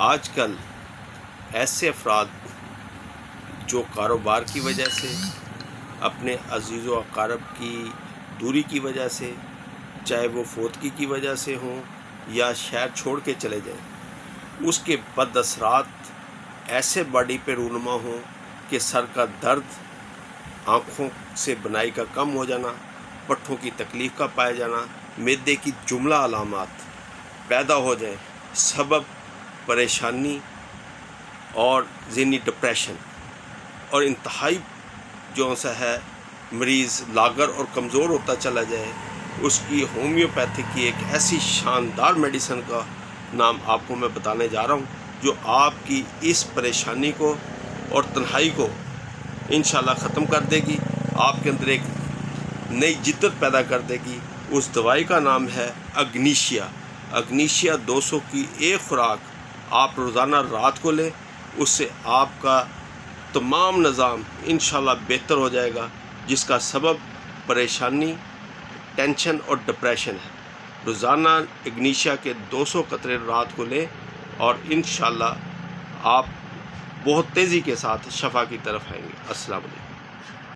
آج کل ایسے افراد جو کاروبار کی وجہ سے، اپنے عزیز و اقارب کی دوری کی وجہ سے، چاہے وہ فوتگی کی وجہ سے ہوں یا شہر چھوڑ کے چلے جائیں، اس کے بد اثرات ایسے باڈی پہ رونما ہوں کہ سر کا درد، آنکھوں سے بنائی کا کم ہو جانا، پٹھوں کی تکلیف کا پایا جانا، معدے کی جملہ علامات پیدا ہو جائیں، سبب پریشانی اور ذہنی ڈپریشن، اور انتہائی جو سا ہے مریض لاغر اور کمزور ہوتا چلا جائے، اس کی ہومیوپیتھک کی ایک ایسی شاندار میڈیسن کا نام آپ کو میں بتانے جا رہا ہوں جو آپ کی اس پریشانی کو اور تنہائی کو انشاءاللہ ختم کر دے گی، آپ کے اندر ایک نئی جدت پیدا کر دے گی۔ اس دوائی کا نام ہے اگنیشیا۔ اگنیشیا 200 کی ایک خوراک آپ روزانہ رات کو لیں، اس سے آپ کا تمام نظام انشاءاللہ بہتر ہو جائے گا، جس کا سبب پریشانی، ٹینشن اور ڈپریشن ہے۔ روزانہ اگنیشیا کے 200 قطرے رات کو لیں اور انشاءاللہ آپ بہت تیزی کے ساتھ شفا کی طرف آئیں گے۔ السلام علیکم۔